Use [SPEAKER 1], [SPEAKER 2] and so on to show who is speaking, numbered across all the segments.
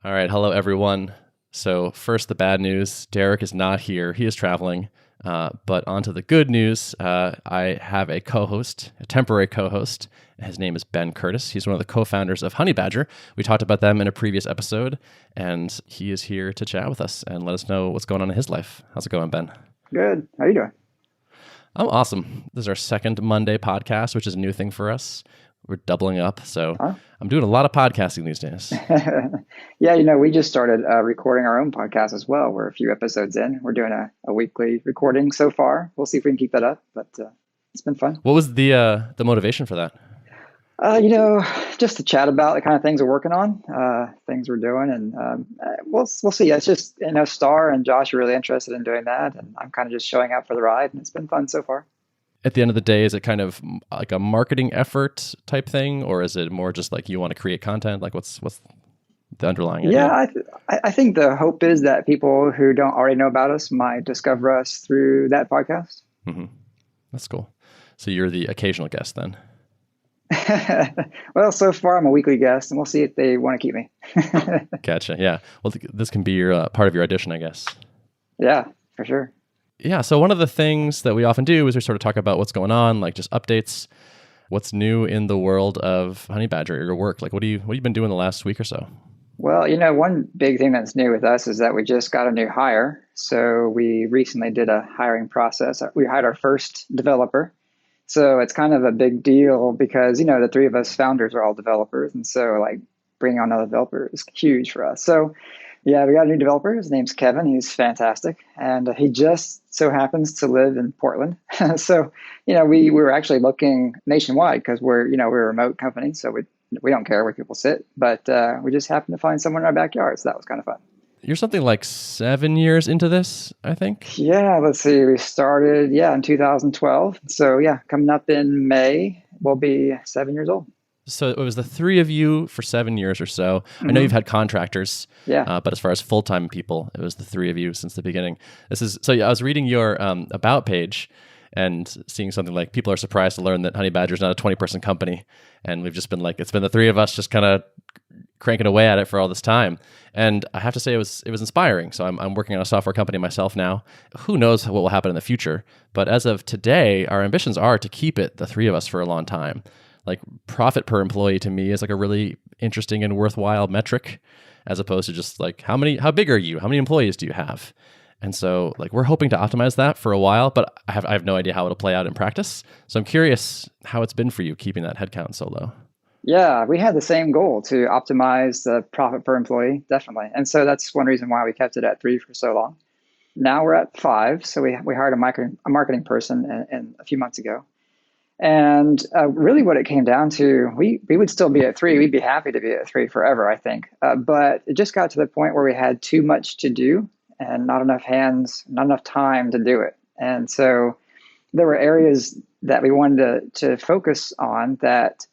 [SPEAKER 1] All right. Hello, everyone. So first, the bad news. Derrick is not here. He is traveling. But on to the good news. I have a co-host, a temporary co-host. His name is Ben Curtis. He's one of the co-founders of Honeybadger. We talked about them in a previous episode, and he is here to chat with us and let us know what's going on in his life. How's it going, Ben?
[SPEAKER 2] Good. How you doing?
[SPEAKER 1] I'm awesome. This is our second Monday podcast, which is a new thing for us. We're doubling up. So I'm doing a lot of podcasting these days.
[SPEAKER 2] Yeah, we just started recording our own podcast as well. We're a few episodes in. We're doing a weekly recording so far. We'll see if we can keep that up, but it's been fun.
[SPEAKER 1] What was the motivation for that?
[SPEAKER 2] Just to chat about the kind of things we're working on, things we're doing, and we'll see. It's just, Starr and Josh are really interested in doing that, and I'm kind of just showing up for the ride, and it's been fun so far.
[SPEAKER 1] At the end of the day, is it kind of like a marketing effort type thing, or is it more just like you want to create content? Like what's the underlying idea?
[SPEAKER 2] Yeah, I think the hope is that people who don't already know about us might discover us through that podcast.
[SPEAKER 1] Mm-hmm. That's cool. So you're the occasional guest then?
[SPEAKER 2] Well, so far I'm a weekly guest, and we'll see if they want to keep me.
[SPEAKER 1] Gotcha. Yeah. Well, this can be your part of your audition, I guess.
[SPEAKER 2] Yeah, for sure.
[SPEAKER 1] Yeah. So one of the things that we often do is we sort of talk about what's going on, like just updates, what's new in the world of Honeybadger, your work. Like what have you been doing the last week or so?
[SPEAKER 2] Well, one big thing that's new with us is that we just got a new hire. So we recently did a hiring process. We hired our first developer. So it's kind of a big deal because, the three of us founders are all developers. And so like bringing on another developer is huge for us. So yeah, we got a new developer. His name's Kevin. He's fantastic. And he just so happens to live in Portland. So, we were actually looking nationwide because we're a remote company. So we don't care where people sit, but we just happened to find someone in our backyard. So that was kind of fun.
[SPEAKER 1] You're something like 7 years into this, I think.
[SPEAKER 2] Yeah, let's see. We started, in 2012. So yeah, coming up in May, we'll be 7 years old.
[SPEAKER 1] So it was the three of you for 7 years or so. Mm-hmm. I know you've had contractors, but as far as full-time people, it was the three of you since the beginning. I was reading your about page and seeing something like people are surprised to learn that Honeybadger is not a 20-person company. And we've just been like, it's been the three of us just kind of cranking away at it for all this time. And I have to say it was inspiring. So I'm working on a software company myself now. Who knows what will happen in the future? But as of today, our ambitions are to keep it the three of us for a long time. Like profit per employee to me is like a really interesting and worthwhile metric, as opposed to just like how big are you? How many employees do you have? And so like we're hoping to optimize that for a while, but I have no idea how it'll play out in practice. So I'm curious how it's been for you keeping that headcount so low.
[SPEAKER 2] Yeah, we had the same goal to optimize the profit per employee, definitely. And so that's one reason why we kept it at 3 for so long. Now we're at 5. So we hired a marketing person a few months ago. And really what it came down to, we would still be at 3. We'd be happy to be at 3 forever, I think. But it just got to the point where we had too much to do and not enough hands, not enough time to do it. And so there were areas that we wanted to focus on that,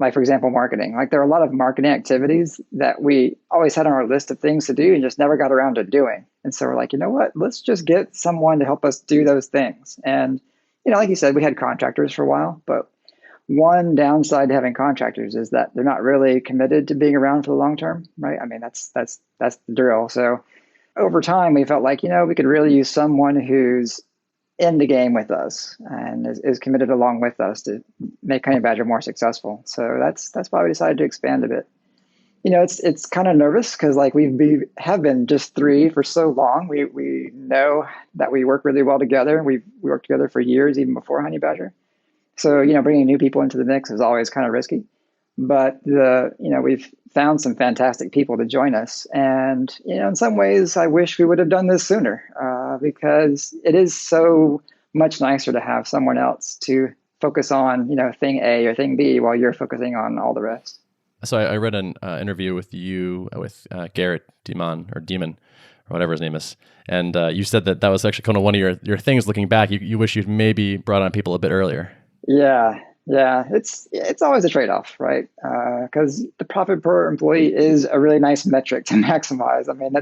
[SPEAKER 2] like, for example, marketing. Like there are a lot of marketing activities that we always had on our list of things to do and just never got around to doing. And so we're like, you know what, let's just get someone to help us do those things. And like you said, we had contractors for a while, but one downside to having contractors is that they're not really committed to being around for the long term, right? I mean, that's the drill. So over time, we felt like, we could really use someone who's in the game with us and is committed along with us to make Honeybadger more successful. So that's why we decided to expand a bit. It's kind of nervous because like we have been just 3 for so long. We know that we work really well together. We worked together for years, even before Honeybadger. So, bringing new people into the mix is always kind of risky. But we've found some fantastic people to join us. And, in some ways, I wish we would have done this sooner because it is so much nicer to have someone else to focus on, thing A or thing B while you're focusing on all the rest.
[SPEAKER 1] So I read an interview with you with Garrett Demon or whatever his name is, and you said that was actually kind of one of your things. Looking back, you wish you'd maybe brought on people a bit earlier. Yeah,
[SPEAKER 2] it's always a trade-off, right? Because the profit per employee is a really nice metric to maximize. I mean,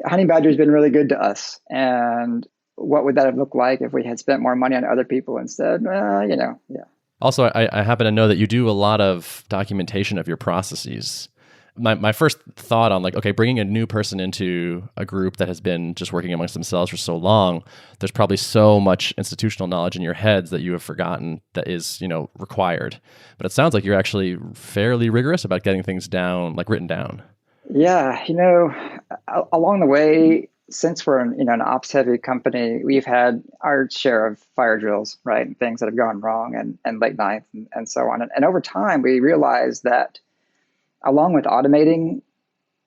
[SPEAKER 2] Honeybadger's been really good to us, and what would that have looked like if we had spent more money on other people instead? Yeah.
[SPEAKER 1] Also, I happen to know that you do a lot of documentation of your processes. my first thought on like, okay, bringing a new person into a group that has been just working amongst themselves for so long, there's probably so much institutional knowledge in your heads that you have forgotten that is, required. But it sounds like you're actually fairly rigorous about getting things down, like written down.
[SPEAKER 2] Yeah, along the way, since we're an ops heavy company, we've had our share of fire drills, right? And things that have gone wrong and late nights and so on. And over time, we realized that along with automating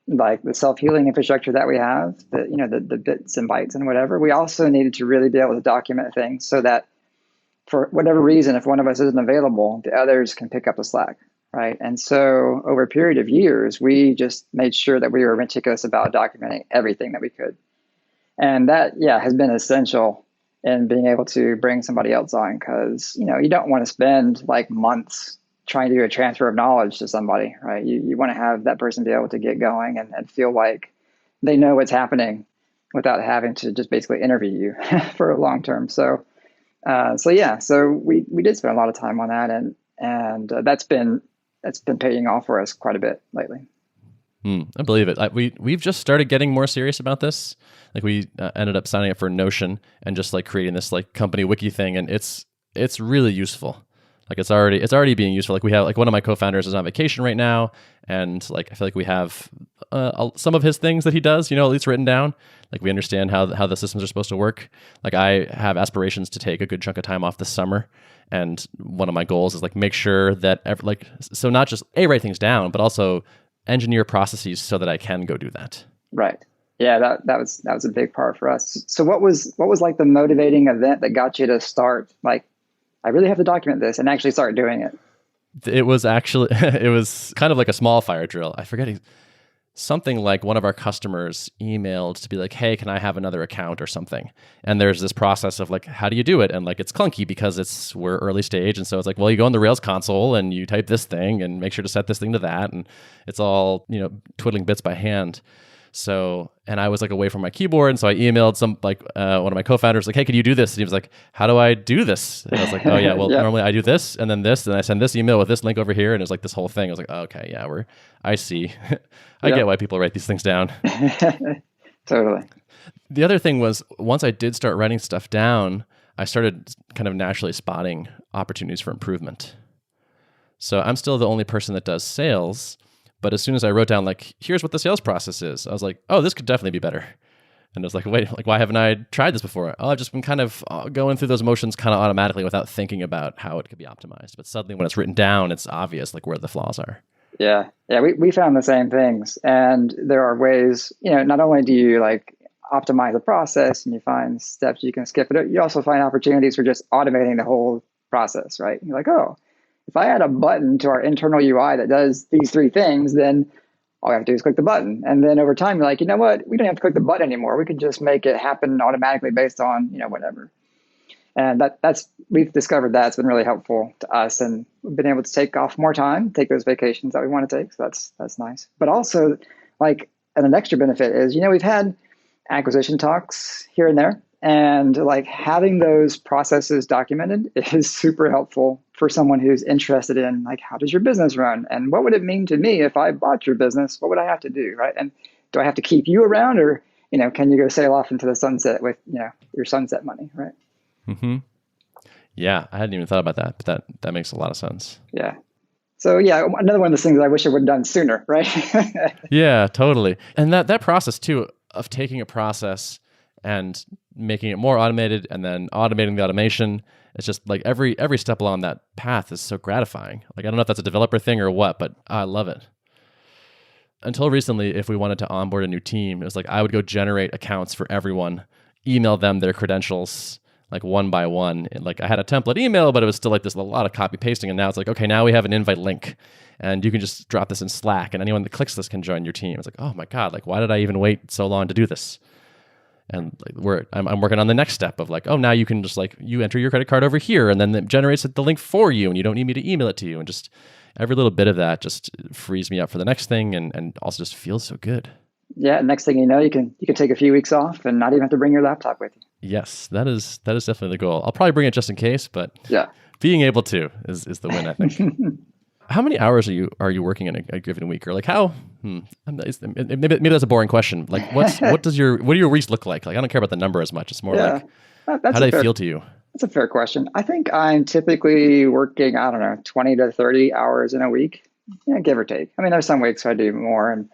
[SPEAKER 2] like the self-healing infrastructure that we have, the bits and bytes and whatever, we also needed to really be able to document things so that for whatever reason, if one of us isn't available, the others can pick up the slack, right? And so over a period of years, we just made sure that we were meticulous about documenting everything that we could. And that, has been essential in being able to bring somebody else on because, you don't want to spend like months trying to do a transfer of knowledge to somebody, right? You want to have that person be able to get going and feel like they know what's happening without having to just basically interview you for a long term. So we did spend a lot of time on that, and that's been paying off for us quite a bit lately.
[SPEAKER 1] I believe it. We've just started getting more serious about this. Like we ended up signing up for Notion and just like creating this like company wiki thing, and it's really useful. Like it's already being useful. Like we have like one of my co-founders is on vacation right now, and like I feel like we have some of his things that he does, at least written down. Like we understand how the systems are supposed to work. Like I have aspirations to take a good chunk of time off this summer, and one of my goals is like make sure that so not just write things down, but also engineer processes so that I can go do that.
[SPEAKER 2] Right. Yeah, that was a big part for us. So what was like the motivating event that got you to start like, I really have to document this and actually start doing it?
[SPEAKER 1] It was kind of like a small fire drill. I forget something like one of our customers emailed to be like, hey, can I have another account or something? And there's this process of like, how do you do it? And like, it's clunky because we're early stage. And so it's like, well, you go in the Rails console and you type this thing and make sure to set this thing to that. And it's all, twiddling bits by hand. So, and I was like away from my keyboard. And so I emailed one of my co-founders like, hey, can you do this? And he was like, how do I do this? And I was like, oh yeah, well, normally I do this and then this, and I send this email with this link over here. And it was like this whole thing. I was like, oh, okay, yeah, I see. I get why people write these things down.
[SPEAKER 2] Totally.
[SPEAKER 1] The other thing was once I did start writing stuff down, I started kind of naturally spotting opportunities for improvement. So I'm still the only person that does sales. But as soon as I wrote down, like, here's what the sales process is, I was like, oh, this could definitely be better. And I was like, wait, like, why haven't I tried this before? Oh, I've just been kind of going through those motions kind of automatically without thinking about how it could be optimized. But suddenly when it's written down, it's obvious like where the flaws are.
[SPEAKER 2] Yeah. We found the same things. And there are ways, not only do you like optimize the process and you find steps you can skip, but you also find opportunities for just automating the whole process, right? And you're like, oh, if I add a button to our internal UI that does these three things, then all I have to do is click the button. And then over time, you're like, you know what? We don't have to click the button anymore. We can just make it happen automatically based on, whatever. And we've discovered that's been really helpful to us. And we've been able to take off more time, take those vacations that we want to take. So that's nice. But also, like, and an extra benefit is, we've had acquisition talks here and there. And like having those processes documented is super helpful for someone who's interested in like, how does your business run? And what would it mean to me if I bought your business? What would I have to do, right? And do I have to keep you around or, can you go sail off into the sunset with, your sunset money, right?
[SPEAKER 1] Mm-hmm. Yeah, I hadn't even thought about that, but that makes a lot of sense.
[SPEAKER 2] Yeah. So yeah, another one of those things I wish I would have done sooner, right?
[SPEAKER 1] Yeah, totally. And that process too of taking a process and making it more automated and then automating the automation. It's just like every step along that path is so gratifying. Like, I don't know if that's a developer thing or what, but I love it. Until recently, if we wanted to onboard a new team, it was like I would go generate accounts for everyone, email them their credentials like one by one. And like I had a template email, but it was still like this a lot of copy pasting. And now it's like, okay, now we have an invite link and you can just drop this in Slack and anyone that clicks this can join your team. It's like, oh my God, like why did I even wait so long to do this? And like I'm working on the next step of like, oh, now you can just like, you enter your credit card over here and then it generates the link for you and you don't need me to email it to you. And just every little bit of that just frees me up for the next thing and also just feels so good.
[SPEAKER 2] Yeah. Next thing you know, you can take a few weeks off and not even have to bring your laptop with you.
[SPEAKER 1] Yes, that is definitely the goal. I'll probably bring it just in case, but yeah, being able to is the win, I think. How many hours are you working in a given week, or like how? Maybe that's a boring question. Like, what do your weeks look like? Like, I don't care about the number as much. It's more like, how do they feel to you?
[SPEAKER 2] That's a fair question. I think I'm typically working, I don't know, 20 to 30 hours in a week, give or take. I mean, there's some weeks I do more, and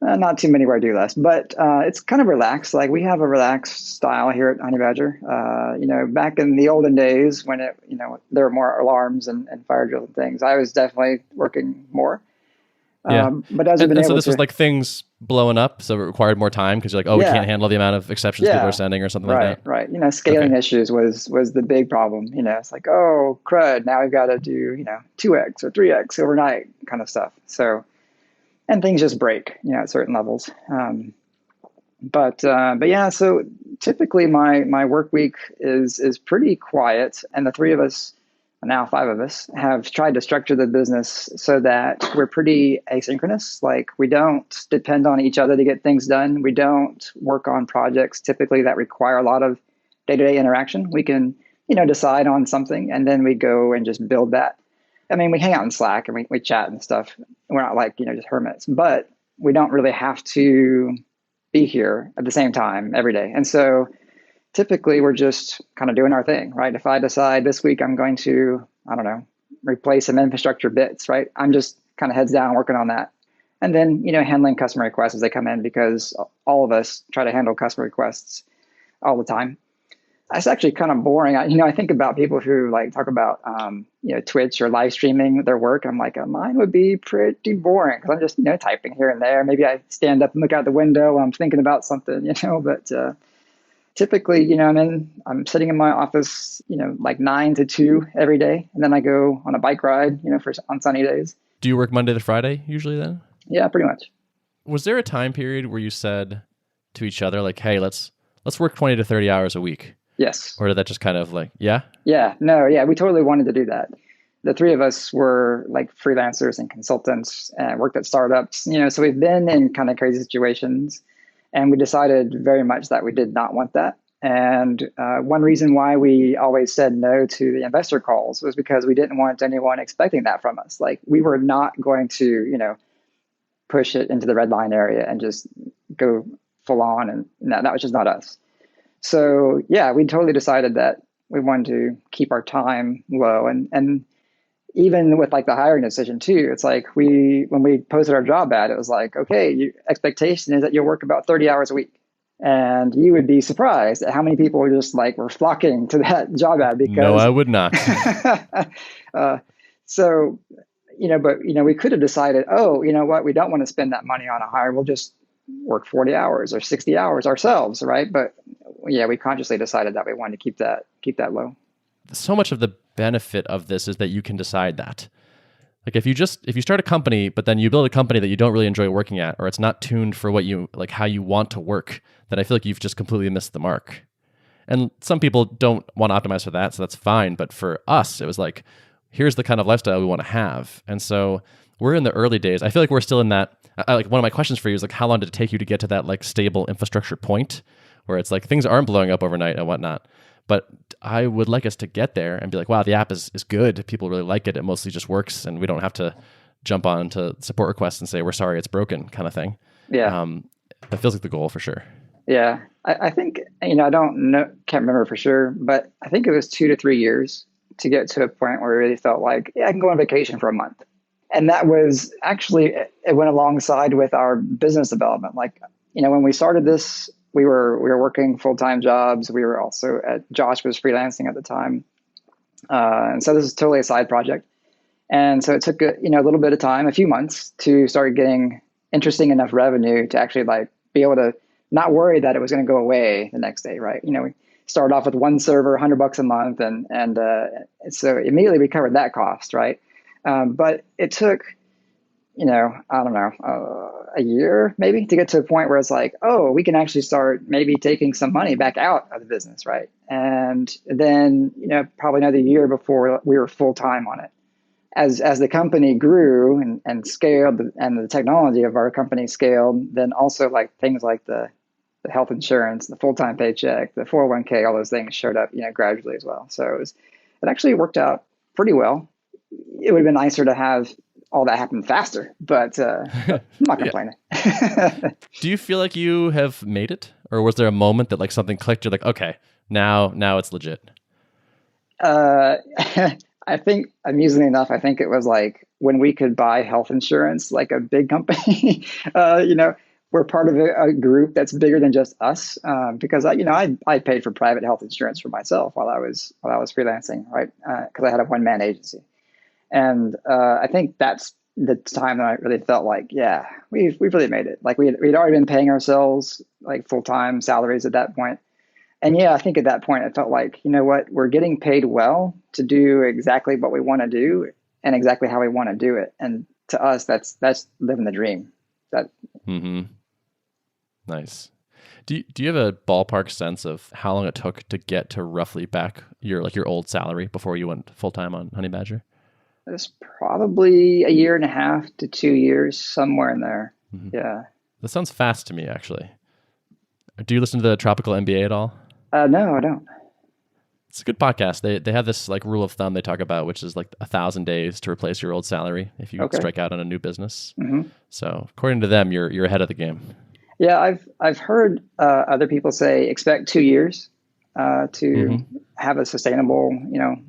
[SPEAKER 2] not too many where I do less, but it's kind of relaxed. Like, we have a relaxed style here at Honeybadger. Back in the olden days when there were more alarms and fire drills and things, I was definitely working more.
[SPEAKER 1] Yeah.
[SPEAKER 2] But as we've been able
[SPEAKER 1] so this was like things blowing up, so it required more time because you're like, we can't handle the amount of exceptions people are sending or something like that.
[SPEAKER 2] Right. Scaling issues was the big problem. It's like, oh, crud, now we've got to do, 2x or 3x overnight kind of stuff. So, and things just break, at certain levels. But yeah, so typically my work week is pretty quiet, and the three of us, now 5 of us, have tried to structure the business so that we're pretty asynchronous. Like, we don't depend on each other to get things done. We don't work on projects typically that require a lot of day-to-day interaction. We can, decide on something and then we go and just build that. I mean, we hang out in Slack and we chat and stuff. We're not like, just hermits, but we don't really have to be here at the same time every day. And so typically we're just kind of doing our thing, right? If I decide this week I'm going to, I don't know, replace some infrastructure bits, right? I'm just kind of heads down working on that. And then, handling customer requests as they come in, because all of us try to handle customer requests all the time. That's actually kind of boring. I think about people who talk about, Twitch or live streaming their work. I'm like, mine would be pretty boring because I'm just, typing here and there. Maybe I stand up and look out the window when I'm thinking about something, but typically, I'm sitting in my office, like 9 to 2 every day. And then I go on a bike ride, on sunny days.
[SPEAKER 1] Do you work Monday to Friday usually then?
[SPEAKER 2] Yeah, pretty much.
[SPEAKER 1] Was there a time period where you said to each other, like, hey, let's work 20 to 30 hours a week?
[SPEAKER 2] Yes.
[SPEAKER 1] Or did that just kind of yeah?
[SPEAKER 2] Yeah, no, yeah, we totally wanted to do that. The three of us were like freelancers and consultants and worked at startups, so we've been in kind of crazy situations. And we decided very much that we did not want that. And one reason why we always said no to the investor calls was because we didn't want anyone expecting that from us. Like, we were not going to, push it into the red line area and just go full on. And that was just not us. So yeah, we totally decided that we wanted to keep our time low. And even with the hiring decision too, it's like when we posted our job ad, it was like, okay, expectation is that you'll work about 30 hours a week. And you would be surprised at how many people were just were flocking to that job ad because...
[SPEAKER 1] No, I would not.
[SPEAKER 2] So, but, we could have decided, oh, you know what, we don't want to spend that money on a hire. We'll just work 40 hours or 60 hours ourselves, right? But yeah, we consciously decided that we wanted to keep that low. So
[SPEAKER 1] much of the benefit of this is that you can decide that. Like, if you start a company, but then you build a company that you don't really enjoy working at, or it's not tuned for what you how you want to work, then I feel like you've just completely missed the mark. And some people don't want to optimize for that, so that's fine. But for us, it was like, here's the kind of lifestyle we want to have. And so we're in the early days. I feel like we're still in that. One of my questions for you is how long did it take you to get to that stable infrastructure point where it's things aren't blowing up overnight and whatnot? But I would like us to get there and be like, wow, the app is good. People really like it. It mostly just works, and we don't have to jump on to support requests and say, we're sorry, it's broken kind of thing.
[SPEAKER 2] Yeah.
[SPEAKER 1] That feels like the goal for sure.
[SPEAKER 2] Yeah. I think, I don't know, can't remember for sure, but I think it was 2 to 3 years to get to a point where it really felt like, yeah, I can go on vacation for a month. And that was actually, it went alongside with our business development. When we started this, we were working full-time jobs. We were also Josh was freelancing at the time. And so this is totally a side project. And so it took a little bit of time, a few months, to start getting interesting enough revenue to actually be able to not worry that it was going to go away the next day, right? We started off with one server, $100 a month. And so immediately we covered that cost, right? But it took, I don't know, a year maybe to get to a point where it's like, oh, we can actually start maybe taking some money back out of the business, right? And then, probably another year before we were full time on it. As the company grew and scaled, and the technology of our company scaled, then also things like the health insurance, the full-time paycheck, the 401k, all those things showed up, gradually as well. So it actually worked out pretty well. It would have been nicer to have all that happened faster, but I'm not complaining.
[SPEAKER 1] Do you feel like you have made it? Or was there a moment that like something clicked? You're like, okay, now it's legit.
[SPEAKER 2] I think, amusingly enough, I think it was like when we could buy health insurance, like a big company, we're part of a group that's bigger than just us. Because I paid for private health insurance for myself while I was freelancing, right? Because I had a one-man agency. And I think that's the time that I really felt like, yeah, we've really made it. Like we'd already been paying ourselves like full-time salaries at that point. And yeah, I think at that point, it felt like, you know what, we're getting paid well to do exactly what we want to do and exactly how we want to do it. And to us, that's living the dream.
[SPEAKER 1] Nice. Do you have a ballpark sense of how long it took to get to roughly back your old salary before you went full-time on Honeybadger?
[SPEAKER 2] It's probably 1.5 to 2 years, somewhere in there. Mm-hmm. Yeah.
[SPEAKER 1] That sounds fast to me, actually. Do you listen to the Tropical MBA at all?
[SPEAKER 2] No, I don't.
[SPEAKER 1] It's a good podcast. They have this like rule of thumb they talk about, which is like 1,000 days to replace your old salary if you strike out on a new business. Mm-hmm. So according to them, you're ahead of the game.
[SPEAKER 2] Yeah, I've heard other people say expect 2 years to have a sustainable,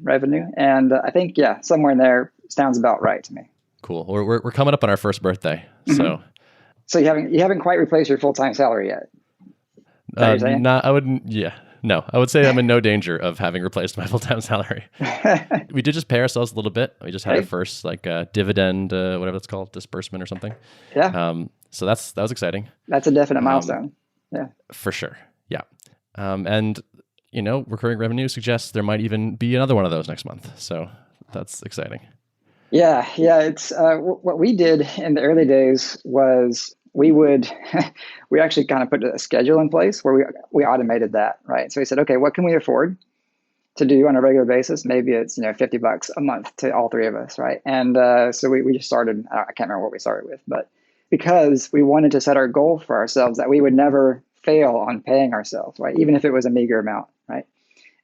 [SPEAKER 2] revenue, and I think somewhere in there sounds about right to me.
[SPEAKER 1] Cool. We're coming up on our first birthday, so
[SPEAKER 2] you haven't quite replaced your full-time salary yet.
[SPEAKER 1] I wouldn't. Yeah, no. I would say I'm in no danger of having replaced my full-time salary. We did just pay ourselves a little bit. We just had our first dividend, whatever it's called, disbursement or something.
[SPEAKER 2] Yeah.
[SPEAKER 1] So that was exciting.
[SPEAKER 2] That's a definite milestone. Yeah.
[SPEAKER 1] For sure. Yeah. And recurring revenue suggests there might even be another one of those next month. So that's exciting.
[SPEAKER 2] Yeah. It's what we did in the early days was we actually kind of put a schedule in place where we automated that, right? So we said, okay, what can we afford to do on a regular basis? Maybe it's $50 a month to all three of us, right? And so we just started. I can't remember what we started with, but because we wanted to set our goal for ourselves that we would never fail on paying ourselves, right? Even if it was a meager amount, right?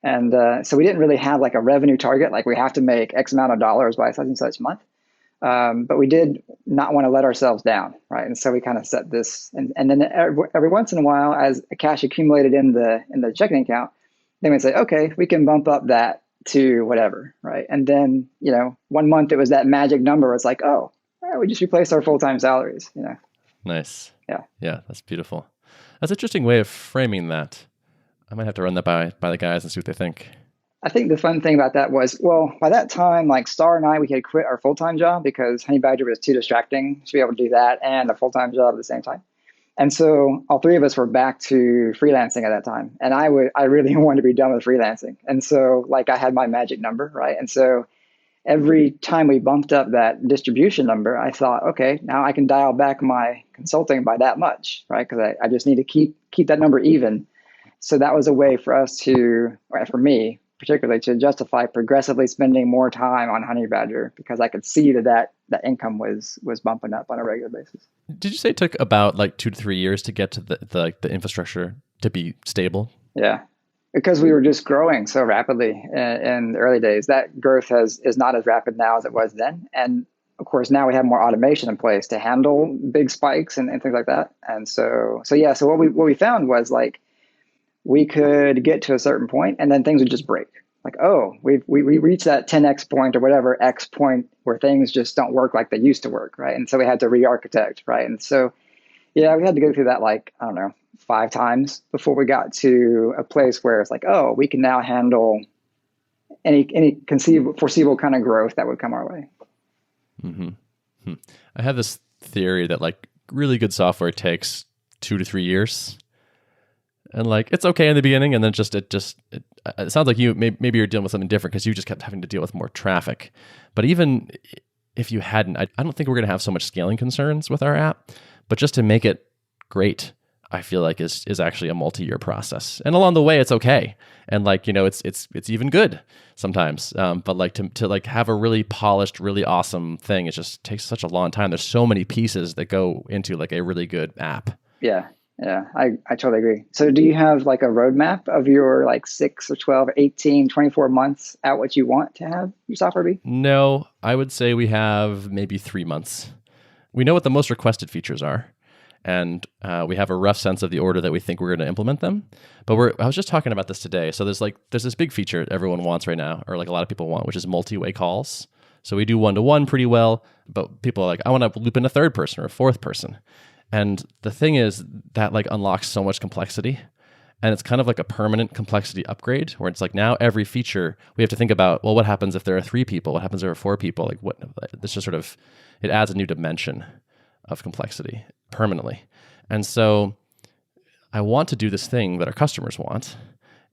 [SPEAKER 2] And so we didn't really have like a revenue target, like we have to make X amount of dollars by such and such month. But we did not want to let ourselves down, right? And so we kind of set this, and then every once in a while, as cash accumulated in the checking account, then we'd say, okay, we can bump up that to whatever, right? And then 1 month it was that magic number. It's like, oh, we just replaced our full-time salaries,
[SPEAKER 1] Nice.
[SPEAKER 2] Yeah,
[SPEAKER 1] that's beautiful. That's an interesting way of framing that. I might have to run that by the guys and see what they think.
[SPEAKER 2] I think the fun thing about that was, well, by that time, like Starr and I, we had quit our full-time job because Honeybadger was too distracting to be able to do that and a full-time job at the same time. And so all three of us were back to freelancing at that time. And I really wanted to be done with freelancing. And so like I had my magic number, right? And so every time we bumped up that distribution number, I thought, okay, now I can dial back my consulting by that much, right? Because I just need to keep that number even. So that was a way for us to, or for me, particularly to justify progressively spending more time on Honeybadger because I could see that income was bumping up on a regular basis.
[SPEAKER 1] Did you say it took about like 2 to 3 years to get to the infrastructure to be stable?
[SPEAKER 2] Yeah, because we were just growing so rapidly in the early days. That growth is not as rapid now as it was then. And of course, now we have more automation in place to handle big spikes and things like that. And so what we found was like, we could get to a certain point and then things would just break. Like, oh, we reached that 10x point or whatever X point where things just don't work like they used to work, right? And so we had to re-architect, right? And so, we had to go through that 5 times before we got to a place where it's like, oh, we can now handle any foreseeable kind of growth that would come our way.
[SPEAKER 1] Mm-hmm. I have this theory that like really good software takes 2 to 3 years. And like, it's okay in the beginning. And then it sounds like maybe you're dealing with something different because you just kept having to deal with more traffic. But even if you hadn't, I don't think we're going to have so much scaling concerns with our app, but just to make it great, I feel like is actually a multi-year process. And along the way, it's okay. And like, it's even good sometimes. But like to like have a really polished, really awesome thing, it just takes such a long time. There's so many pieces that go into like a really good app.
[SPEAKER 2] Yeah. Yeah, I totally agree. So do you have like a roadmap of your like 6 or 12, 18, 24 months out what you want to have your software be?
[SPEAKER 1] No, I would say we have maybe 3 months. We know what the most requested features are, and we have a rough sense of the order that we think we're going to implement them. But I was just talking about this today. So there's this big feature everyone wants right now, or like a lot of people want, which is multi-way calls. So we do one-to-one pretty well, but people are like, I want to loop in a third person or a fourth person. And the thing is that like unlocks so much complexity. And it's kind of like a permanent complexity upgrade where it's like now every feature we have to think about, well, what happens if there are 3 people? What happens if there are 4 people? Like this just sort of, it adds a new dimension of complexity permanently. And so I want to do this thing that our customers want.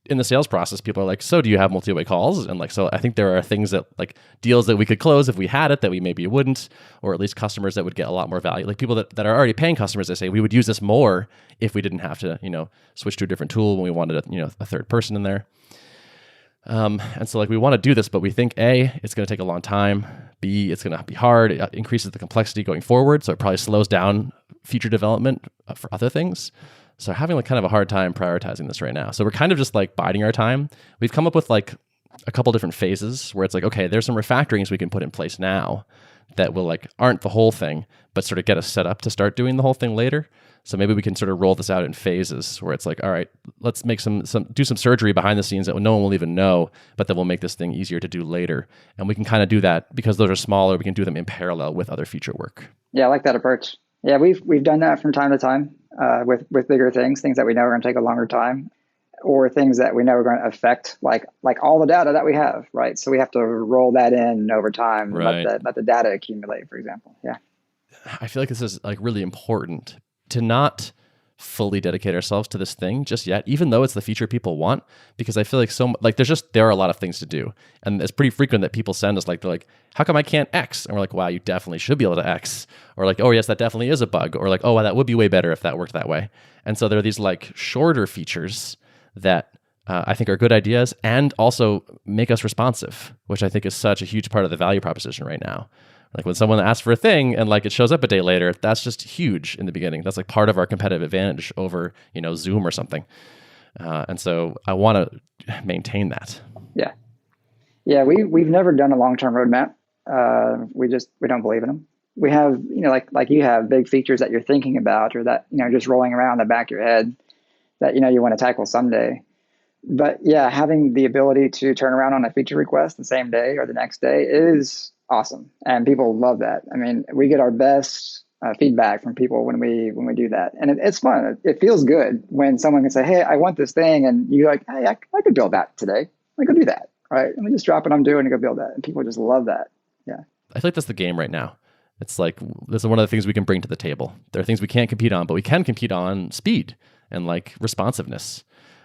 [SPEAKER 1] In the sales process, people are like, so do you have multi-way calls? And like, so I think there are things that like deals that we could close if we had it that we maybe wouldn't, or at least customers that would get a lot more value. Like people that are already paying customers, they say we would use this more if we didn't have to, switch to a different tool when we wanted a third person in there. And so like we want to do this, but we think A, it's going to take a long time. B, it's going to be hard. It increases the complexity going forward. So it probably slows down feature development for other things. So having like kind of a hard time prioritizing this right now. So we're kind of just like biding our time. We've come up with like a couple different phases where it's like, okay, there's some refactorings we can put in place now that will like aren't the whole thing, but sort of get us set up to start doing the whole thing later. So maybe we can sort of roll this out in phases where it's like, all right, let's make do some surgery behind the scenes that no one will even know, but that will make this thing easier to do later. And we can kind of do that because those are smaller. We can do them in parallel with other feature work.
[SPEAKER 2] Yeah, I like that approach. Yeah, we've done that from time to time with bigger things that we know are going to take a longer time, or things that we know are going to affect like all the data that we have, right? So we have to roll that in over time,
[SPEAKER 1] right.
[SPEAKER 2] let the data accumulate, for example. Yeah,
[SPEAKER 1] I feel like this is like really important to not fully dedicate ourselves to this thing just yet, even though it's the feature people want, because I feel like there are a lot of things to do. And it's pretty frequent that people send us they're like, how come I can't X? And we're like, wow, you definitely should be able to X. Or like, oh yes, that definitely is a bug. Or like, oh, wow, that would be way better if that worked that way. And so there are these like shorter features that I think are good ideas and also make us responsive, which I think is such a huge part of the value proposition right now. Like when someone asks for a thing and like it shows up a day later, that's just huge in the beginning. That's like part of our competitive advantage over, Zoom or something. And so I want to maintain that.
[SPEAKER 2] Yeah. Yeah. We've never done a long-term roadmap. We don't believe in them. We have, like you have big features that you're thinking about or that, just rolling around in the back of your head that, you want to tackle someday. But yeah, having the ability to turn around on a feature request the same day or the next day is awesome, and people love that. I mean, we get our best feedback from people when we do that, and it's fun. It feels good when someone can say, "Hey, I want this thing," and you're like, "Hey, I could build that today. I could do that, right? Let me just drop what I'm doing and go build that." And people just love that. Yeah,
[SPEAKER 1] I feel like that's the game right now. It's like this is one of the things we can bring to the table. There are things we can't compete on, but we can compete on speed and like responsiveness.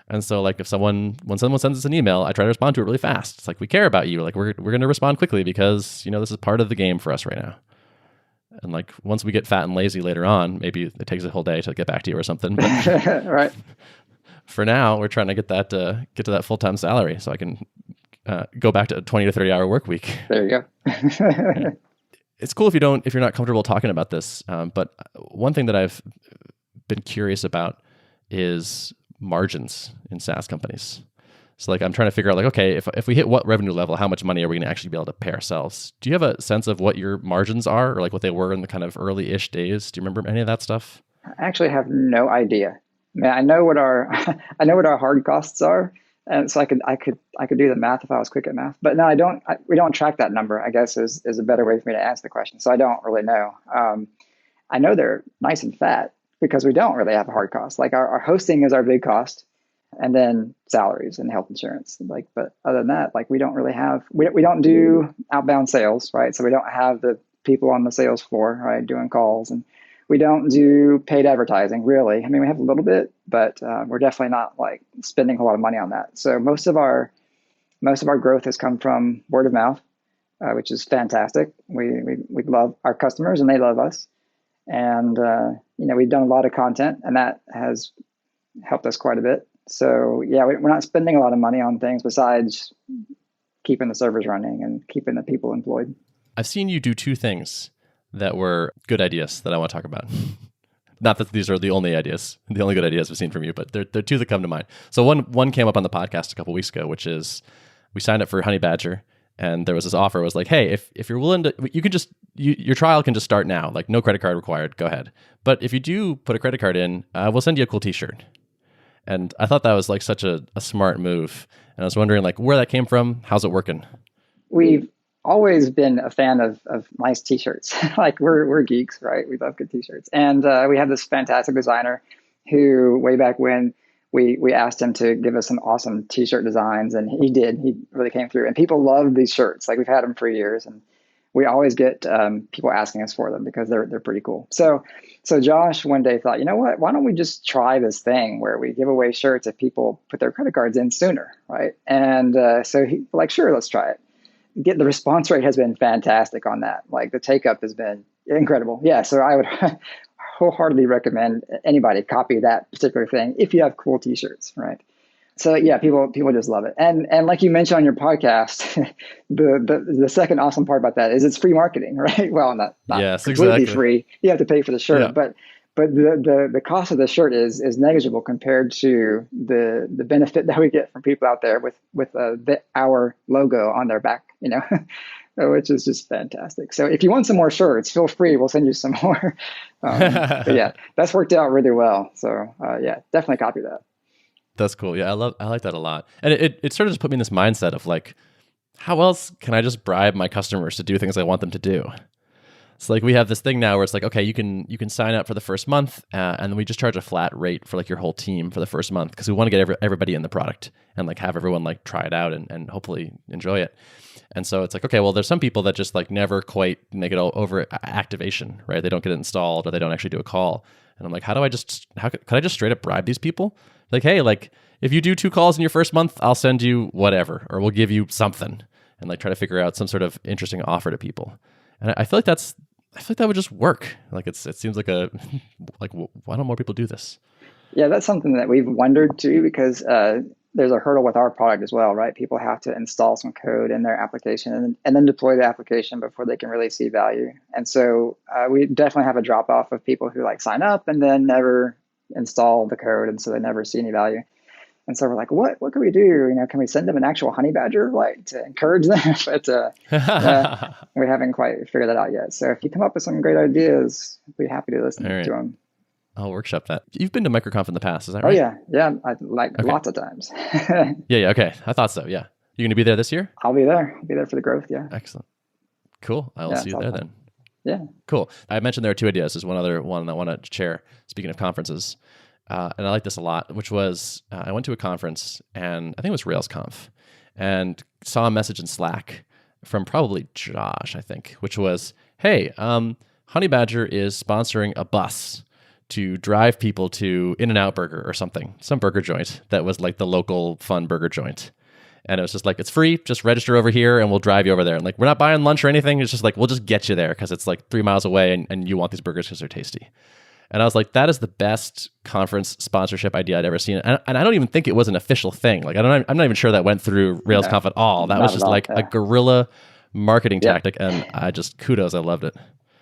[SPEAKER 1] And so like when someone sends us an email, I try to respond to it really fast. It's like, we care about you. Like we're going to respond quickly because, this is part of the game for us right now. And like once we get fat and lazy later on, maybe it takes a whole day to get back to you or something. But
[SPEAKER 2] right.
[SPEAKER 1] For now, we're trying to get to that full-time salary so I can go back to a 20 to 30 hour work week.
[SPEAKER 2] There you go.
[SPEAKER 1] Yeah. It's cool if you're not comfortable talking about this. But one thing that I've been curious about is margins in SaaS companies. So like I'm trying to figure out like, okay, if we hit what revenue level, how much money are we going to actually be able to pay ourselves? Do you have a sense of what your margins are or like what they were in the kind of early-ish days? Do you remember any of that stuff?
[SPEAKER 2] I actually have no idea. I mean, I know what our hard costs are, and so I could do the math if I was quick at math. But no, I don't. We don't track that number, I guess is a better way for me to answer the question. So I don't really know. I know they're nice and fat, because we don't really have a hard cost. Like our hosting is our big cost, and then salaries and health insurance. But other than that, like we don't really have, we don't do outbound sales, right? So we don't have the people on the sales floor, right, doing calls, and we don't do paid advertising really. I mean, we have a little bit, but we're definitely not like spending a lot of money on that. So most of our growth has come from word of mouth, which is fantastic. We love our customers and they love us. And, we've done a lot of content and that has helped us quite a bit. So yeah, we're not spending a lot of money on things besides keeping the servers running and keeping the people employed.
[SPEAKER 1] I've seen you do 2 things that were good ideas that I want to talk about. not that these are the only good ideas I've seen from you, but they're two that come to mind. So one came up on the podcast a couple weeks ago, which is we signed up for Honeybadger, and there was this offer. It was like, hey, if you're willing to, you can just your trial can just start now. Like no credit card required. Go ahead. But if you do put a credit card in, we'll send you a cool T-shirt. And I thought that was like such a smart move. And I was wondering like where that came from. How's it working?
[SPEAKER 2] We've always been a fan of nice T-shirts. Like we're geeks, right? We love good T-shirts. And we have this fantastic designer who way back when we asked him to give us some awesome T-shirt designs, and he did. He really came through. And people love these shirts. Like we've had them for years, and we always get people asking us for them because they're pretty cool. So Josh one day thought, you know what? Why don't we just try this thing where we give away shirts if people put their credit cards in sooner, right? And so he like, sure, let's try it. The response rate has been fantastic on that. Like the take up has been incredible. Yeah, so I would wholeheartedly recommend anybody copy that particular thing if you have cool T-shirts, right? So yeah, people just love it. And like you mentioned on your podcast, the second awesome part about that is it's free marketing, right? Well, not
[SPEAKER 1] yes,
[SPEAKER 2] completely
[SPEAKER 1] exactly.
[SPEAKER 2] free. You have to pay for the shirt, but the cost of the shirt is negligible compared to the benefit that we get from people out there with our logo on their back, which is just fantastic. So if you want some more shirts, feel free. We'll send you some more. But yeah, that's worked out really well. So yeah, definitely copy that.
[SPEAKER 1] That's cool. Yeah, I like that a lot. And it sort of just put me in this mindset of like, how else can I just bribe my customers to do things I want them to do? It's like we have this thing now where it's like, okay, you can sign up for the first month, and then we just charge a flat rate for like your whole team for the first month because we want to get everybody in the product and like have everyone like try it out and hopefully enjoy it. And so it's like, okay, well, there's some people that just like never quite make it over activation, right? They don't get it installed or they don't actually do a call. And I'm like, could I just straight up bribe these people? Like, hey, like if you do 2 calls in your first month, I'll send you whatever, or we'll give you something, and like try to figure out some sort of interesting offer to people. And I feel like that would just work. Like it seems like like why don't more people do this?
[SPEAKER 2] Yeah, that's something that we've wondered too, because there's a hurdle with our product as well, right? People have to install some code in their application and then deploy the application before they can really see value. And so we definitely have a drop off of people who like sign up and then never install the code, and so they never see any value. And so we're like, what can we do? Can we send them an actual Honeybadger like to encourage them? But we haven't quite figured that out yet. So if you come up with some great ideas, we'd be happy to listen to them.
[SPEAKER 1] I'll workshop that. You've been to MicroConf in the past, is that right?
[SPEAKER 2] Oh yeah, lots of times.
[SPEAKER 1] Yeah, okay. I thought so. Yeah, you gonna be there this year?
[SPEAKER 2] I'll be there. I'll be there for the growth. Yeah.
[SPEAKER 1] Excellent. Cool. I will see you there then.
[SPEAKER 2] Yeah.
[SPEAKER 1] Cool. I mentioned there are 2 ideas. There's one other one I want to share. Speaking of conferences, and I like this a lot, which was I went to a conference, and I think it was RailsConf, and saw a message in Slack from probably Josh, I think, which was, hey, Honeybadger is sponsoring a bus to drive people to In-N-Out Burger or something, some burger joint that was like the local fun burger joint. And it was just like, it's free, just register over here and we'll drive you over there. And like, we're not buying lunch or anything. It's just like, we'll just get you there because it's like 3 miles away and you want these burgers because they're tasty. And I was like, that is the best conference sponsorship idea I'd ever seen. And I don't even think it was an official thing. Like, I'm not even sure that went through RailsConf at all. That was just like a guerrilla marketing tactic. And kudos, I loved it.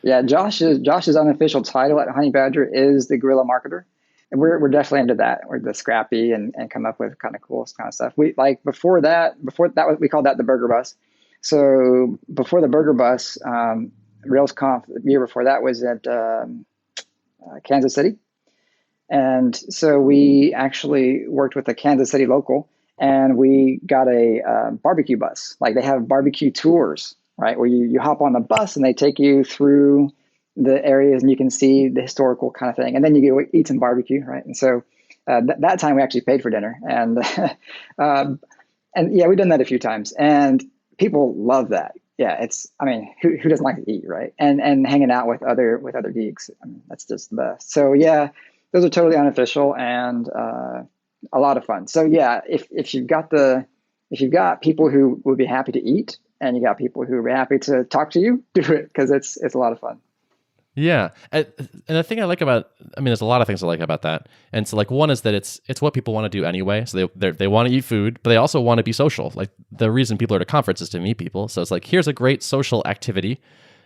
[SPEAKER 2] Yeah, Josh's unofficial title at Honeybadger is the guerrilla marketer. And we're definitely into that. We're the scrappy and come up with kind of cool kind of stuff. We like before that we called that the burger bus. So before the burger bus, RailsConf the year before that was at Kansas City. And so we actually worked with a Kansas City local, and we got a barbecue bus. Like they have barbecue tours, right? Where you hop on the bus and they take you through the areas and you can see the historical kind of thing. And then you go eat some barbecue, right? And so that time we actually paid for dinner. And and yeah, we've done that a few times. And people love that. Yeah, who doesn't like to eat, right? And hanging out with other geeks. That's just the best. So yeah, those are totally unofficial and a lot of fun. So yeah, if you've got people who would be happy to eat and you got people who are happy to talk to you, do it because it's a lot of fun.
[SPEAKER 1] Yeah. And the thing I like there's a lot of things I like about that. And so like one is that it's what people want to do anyway. So they want to eat food, but they also want to be social. Like the reason people are at a conference is to meet people. So it's like, here's a great social activity,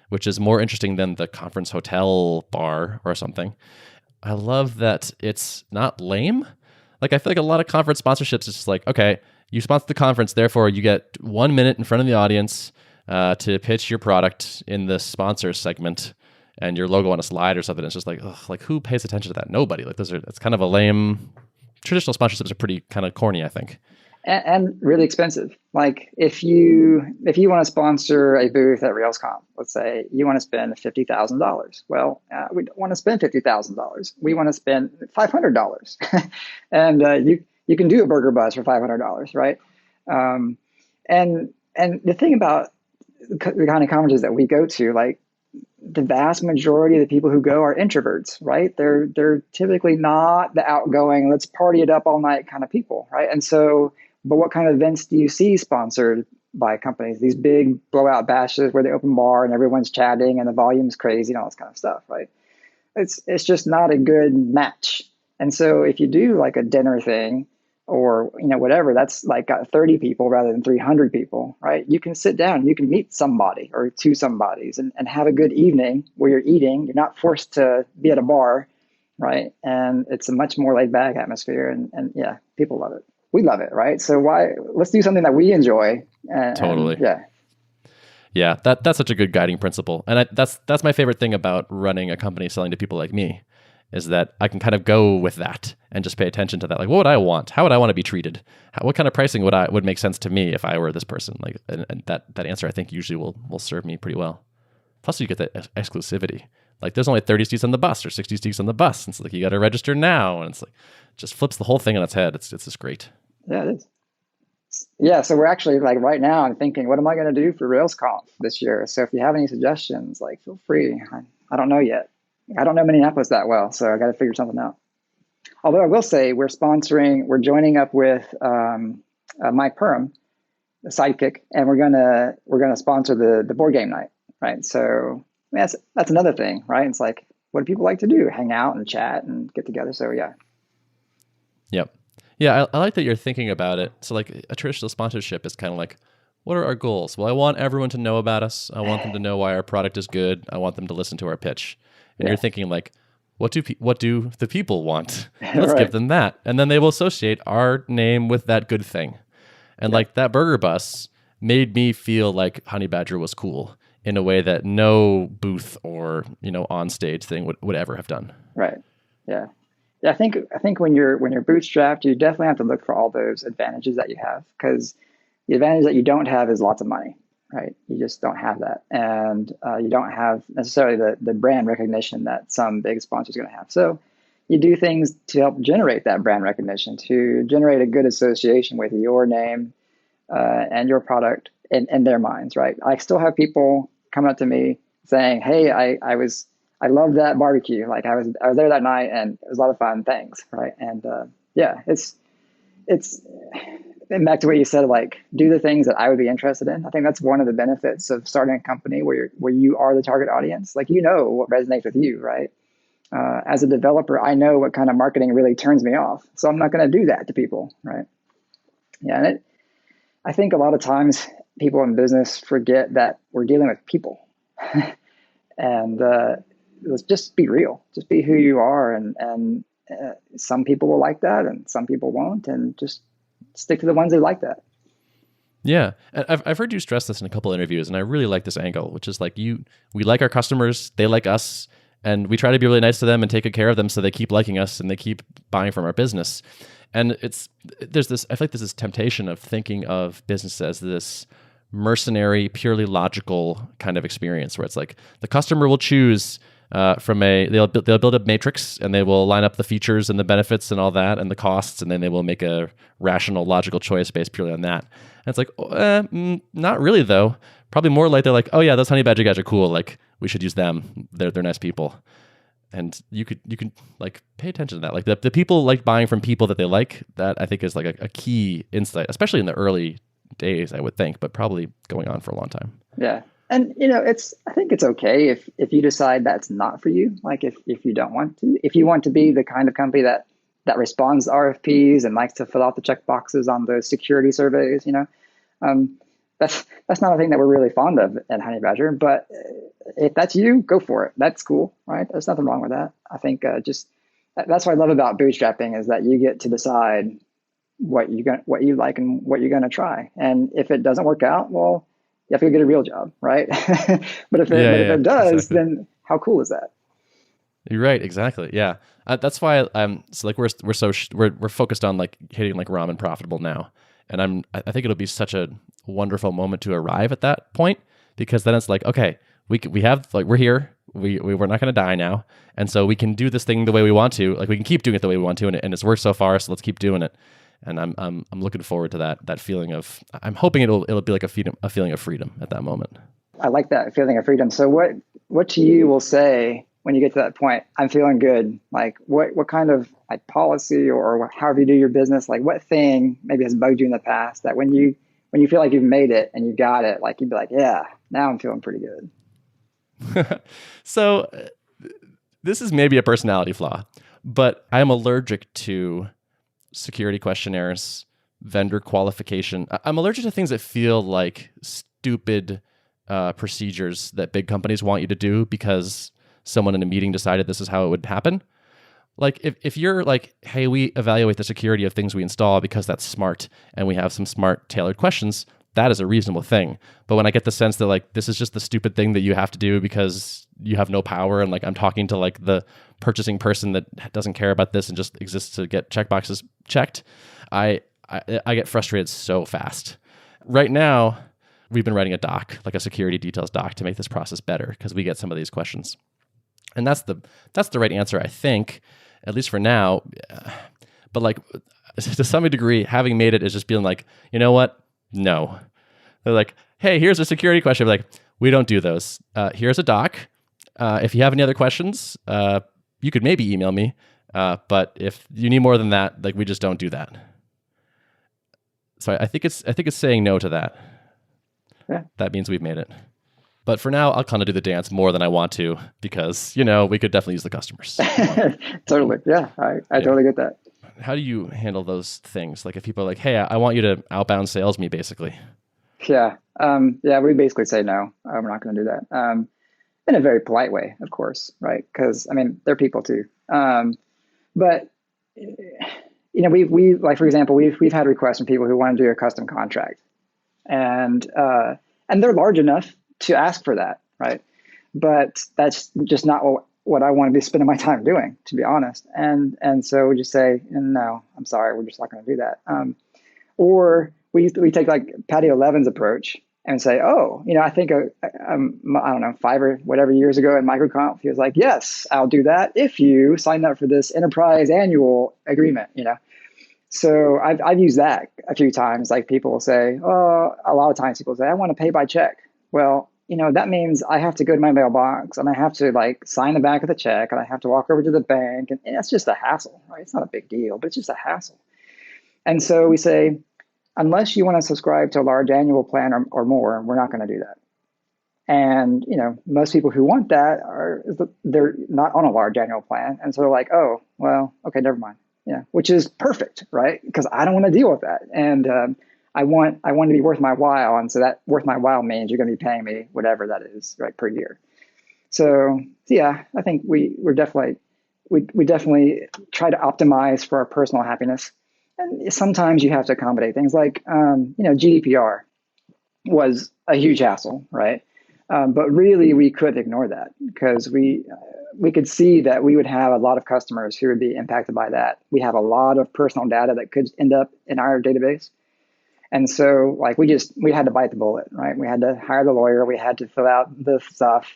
[SPEAKER 1] which is more interesting than the conference hotel bar or something. I love that it's not lame. Like, I feel like a lot of conference sponsorships is just like, okay, you sponsor the conference, therefore you get 1 minute in front of the audience to pitch your product in the sponsor segment and your logo on a slide or something. It's just like, ugh, like who pays attention to that? Nobody. Like it's kind of a lame. Traditional sponsorships are pretty kind of corny, I think.
[SPEAKER 2] And really expensive. Like if you want to sponsor a booth at RailsConf, let's say you want to spend $50,000. Well, we don't want to spend $50,000. We want to spend $500, and you can do a burger buzz for $500, right? And the thing about the kind of conferences that we go to, like the vast majority of the people who go are introverts, right? They're typically not the outgoing, let's party it up all night kind of people, right? And so, but what kind of events do you see sponsored by companies? These big blowout bashes where they open bar and everyone's chatting and the volume's crazy and all this kind of stuff, right? It's just not a good match. And so if you do like a dinner thing or whatever, that's like got 30 people rather than 300 people, right? You can sit down, you can meet somebody or two somebodies and have a good evening where you're eating. You're not forced to be at a bar, right? And it's a much more laid back atmosphere. And yeah, people love it. We love it, right? So let's do something that we enjoy.
[SPEAKER 1] Totally.
[SPEAKER 2] Yeah.
[SPEAKER 1] Yeah, that's such a good guiding principle. And that's my favorite thing about running a company selling to people like me, is that I can kind of go with that and just pay attention to that. Like, what would I want? How would I want to be treated? What kind of pricing would make sense to me if I were this person? Like, and that answer I think usually will serve me pretty well. Plus, you get that exclusivity. Like, there's only 30 seats on the bus or 60 seats on the bus. And it's like, you got to register now. And it's like, just flips the whole thing on its head. It's just great.
[SPEAKER 2] Yeah, it is. Yeah, so we're actually like right now I'm thinking, what am I going to do for RailsConf this year? So if you have any suggestions, like feel free. I don't know yet. I don't know Minneapolis that well, so I got to figure something out. Although I will say we're joining up with Mike Perham, the Sidekick, and we're gonna sponsor the board game night, right? So I mean, that's another thing, right? It's like, what do people like to do? Hang out and chat and get together. So yeah.
[SPEAKER 1] Yep. Yeah, I like that you're thinking about it. So like a traditional sponsorship is kind of like, what are our goals? Well, I want everyone to know about us. I want them to know why our product is good. I want them to listen to our pitch. And you're thinking like, what do the people want? Let's give them that. And then they will associate our name with that good thing. And like that burger bus made me feel like Honeybadger was cool in a way that no booth or, on stage thing would ever have done.
[SPEAKER 2] Right. Yeah. Yeah, I think when you're bootstrapped, you definitely have to look for all those advantages that you have, because the advantage that you don't have is lots of money, right? You just don't have that, and you don't have necessarily the brand recognition that some big sponsors are going to have. So you do things to help generate that brand recognition, to generate a good association with your name and your product in their minds, right? I still have people come up to me saying, "Hey, I love that barbecue. Like I was there that night and it was a lot of fun. Thanks." Right. And it's and back to what you said, like do the things that I would be interested in. I think that's one of the benefits of starting a company where you are the target audience. Like, what resonates with you, right? As a developer, I know what kind of marketing really turns me off. So I'm not going to do that to people. Right. Yeah. And I think a lot of times people in business forget that we're dealing with people and, let's just be real, just be who you are. And some people will like that and some people won't, and just stick to the ones that like that.
[SPEAKER 1] Yeah. I've heard you stress this in a couple of interviews, and I really like this angle, which is like we like our customers, they like us, and we try to be really nice to them and take good care of them so they keep liking us and they keep buying from our business. And I feel like there's this temptation of thinking of business as this mercenary, purely logical kind of experience where it's like the customer will choose they'll build a matrix and they will line up the features and the benefits and all that and the costs, and then they will make a rational, logical choice based purely on that. And it's like, not really though. Probably more like they're like, oh yeah, those Honeybadger guys are cool. Like we should use them. They're nice people. And you can like pay attention to that. Like the people like buying from people that they like. That I think is like a key insight, especially in the early days, I would think, but probably going on for a long time.
[SPEAKER 2] Yeah. And, I think it's okay if you decide that's not for you. Like if you don't want to, if you want to be the kind of company that responds to RFPs and likes to fill out the check boxes on those security surveys, that's not a thing that we're really fond of at Honeybadger. But if that's you, go for it. That's cool, right? There's nothing wrong with that. I think just that's what I love about bootstrapping is that you get to decide what you like and what you're going to try. And if it doesn't work out, well, you have to go get a real job, right? But if it does, exactly. Then how cool is that?
[SPEAKER 1] You're right. Exactly. Yeah. That's why so like we're focused on like hitting like ramen profitable now. And I think it'll be such a wonderful moment to arrive at that point, because then it's like, okay, we have like, we're here. We're not going to die now. And so we can do this thing the way we want to, like we can keep doing it the way we want to. And it's worked so far. So let's keep doing it. And I'm looking forward to that feeling of, I'm hoping it'll be like a feeling of freedom at that moment.
[SPEAKER 2] I like that feeling of freedom. So what to you will say when you get to that point, I'm feeling good? Like what kind of like policy or however you do your business, like what thing maybe has bugged you in the past that when you feel like you've made it and you got it, like you'd be like, yeah, now I'm feeling pretty good.
[SPEAKER 1] So this is maybe a personality flaw, but I'm allergic to security questionnaires, vendor qualification. I'm allergic to things that feel like stupid procedures that big companies want you to do because someone in a meeting decided this is how it would happen. Like if you're like, hey, we evaluate the security of things we install because that's smart and we have some smart tailored questions, that is a reasonable thing. But when I get the sense that like, this is just the stupid thing that you have to do because you have no power, and like I'm talking to like the purchasing person that doesn't care about this and just exists to get checkboxes checked, I get frustrated so fast. Right now, we've been writing a doc, like a security details doc, to make this process better because we get some of these questions. And that's the right answer, I think, at least for now. But like to some degree, having made it is just being like, you know what? No. They're like, hey, here's a security question. We're like, we don't do those. Here's a doc. If you have any other questions, you could maybe email me. But if you need more than that, like we just don't do that. So I think it's saying no to that. Yeah. That means we've made it. But for now, I'll kind of do the dance more than I want to because, we could definitely use the customers.
[SPEAKER 2] Totally. Yeah, I totally get that.
[SPEAKER 1] How do you handle those things? Like if people are like, hey, I want you to outbound sales me, basically.
[SPEAKER 2] Yeah. We basically say no. We're not going to do that. In a very polite way, of course, right? Because, they're people too. But, we like, for example, we've had requests from people who want to do a custom contract. And they're large enough to ask for that, right? But that's just not what I want to be spending my time doing, to be honest. And so we just say, no, I'm sorry, we're just not going to do that. Or we take like Patty Levin's approach and say, I think I don't know, 5 or whatever years ago at MicroConf, he was like, yes, I'll do that if you sign up for this enterprise annual agreement, So I've used that a few times. Like people will say, a lot of times people say, I want to pay by check. Well, that means I have to go to my mailbox and I have to like sign the back of the check and I have to walk over to the bank. And that's just a hassle, right? It's not a big deal, but it's just a hassle. And so we say, unless you want to subscribe to a large annual plan or more, we're not going to do that. And, most people who want that they're not on a large annual plan. And so they're like, oh, well, okay, never mind. Yeah, which is perfect, right? Because I don't want to deal with that, and I want to be worth my while, and so that worth my while means you're going to be paying me whatever that is, right, per year. So yeah, I think we definitely try to optimize for our personal happiness, and sometimes you have to accommodate things like GDPR was a huge hassle, right? But really, we could ignore that because we could see that we would have a lot of customers who would be impacted by that. We have a lot of personal data that could end up in our database. And so like we had to bite the bullet, right? We had to hire the lawyer. We had to fill out the stuff,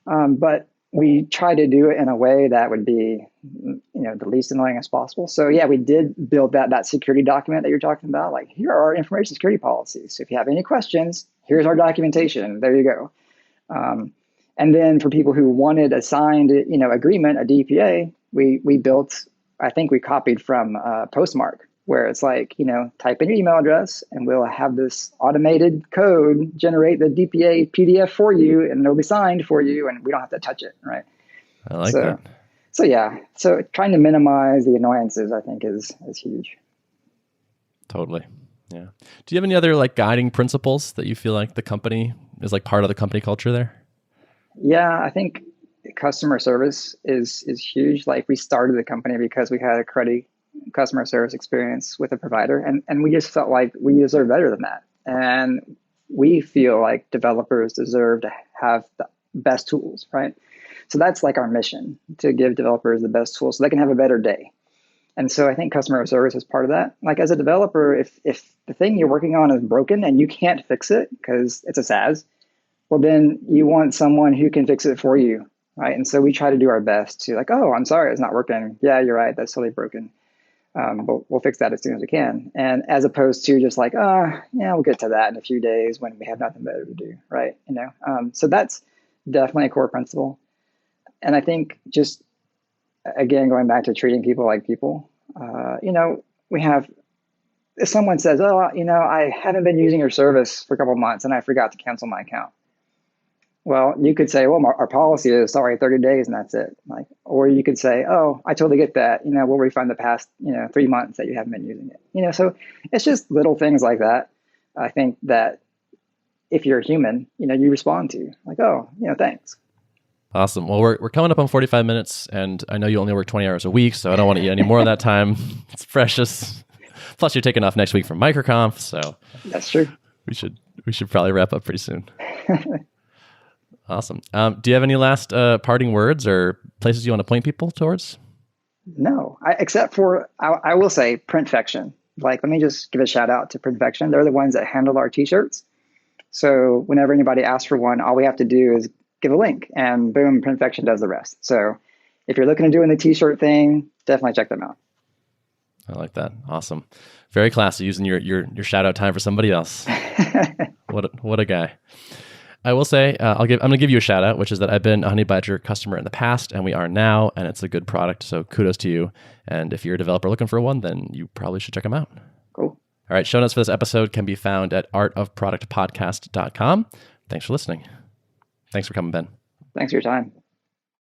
[SPEAKER 2] but we tried to do it in a way that would be, the least annoying as possible. So yeah, we did build that security document that you're talking about. Like, here are our information security policies. So if you have any questions, here's our documentation. There you go. And then for people who wanted a signed, agreement, a DPA, we built, I think we copied from Postmark, where it's like, type in your email address and we'll have this automated code generate the DPA PDF for you and it'll be signed for you and we don't have to touch it, right?
[SPEAKER 1] I like that.
[SPEAKER 2] So yeah, so trying to minimize the annoyances, I think, is huge.
[SPEAKER 1] Totally. Yeah. Do you have any other like guiding principles that you feel like the company is like part of the company culture there?
[SPEAKER 2] Yeah, I think customer service is huge. Like, we started the company because we had a cruddy customer service experience with a provider, and we just felt like we deserve better than that. And we feel like developers deserve to have the best tools, right? So that's like our mission, to give developers the best tools so they can have a better day. And so I think customer service is part of that. Like, as a developer, if the thing you're working on is broken and you can't fix it because it's a SaaS, well, then you want someone who can fix it for you, right? And so we try to do our best to, like, oh, I'm sorry, it's not working. Yeah, you're right, that's totally broken. But we'll fix that as soon as we can. And as opposed to just like, yeah, we'll get to that in a few days when we have nothing better to do, right? So that's definitely a core principle. And I think, just again, going back to treating people like people, we have, if someone says, oh, I haven't been using your service for a couple of months and I forgot to cancel my account. Well, you could say, well, our policy is, sorry, 30 days and that's it. Like, or you could say, oh, I totally get that. We'll refund the past, 3 months that you haven't been using it. So it's just little things like that. I think that if you're human, you respond to, like, oh, thanks.
[SPEAKER 1] Awesome. Well, we're coming up on 45 minutes, and I know you only work 20 hours a week, so I don't want to eat any more of that time. It's precious. Plus, you're taking off next week from MicroConf, so
[SPEAKER 2] that's true.
[SPEAKER 1] We should probably wrap up pretty soon. Awesome. Do you have any last parting words or places you want to point people towards?
[SPEAKER 2] No, except for, I will say, Printfection. Like, let me just give a shout out to Printfection. They're the ones that handle our t-shirts. So whenever anybody asks for one, all we have to do is give a link, and boom, Printfection does the rest. So if you're looking to doing the t-shirt thing, definitely check them out.
[SPEAKER 1] I like that. Awesome. Very classy, using your shout out time for somebody else. What a guy. I will say, I'm going to give you a shout out, which is that I've been a Honeybadger customer in the past, and we are now, and it's a good product. So kudos to you. And if you're a developer looking for one, then you probably should check them out.
[SPEAKER 2] Cool.
[SPEAKER 1] All right. Show notes for this episode can be found at artofproductpodcast.com. Thanks for listening. Thanks for coming, Ben.
[SPEAKER 2] Thanks for your time.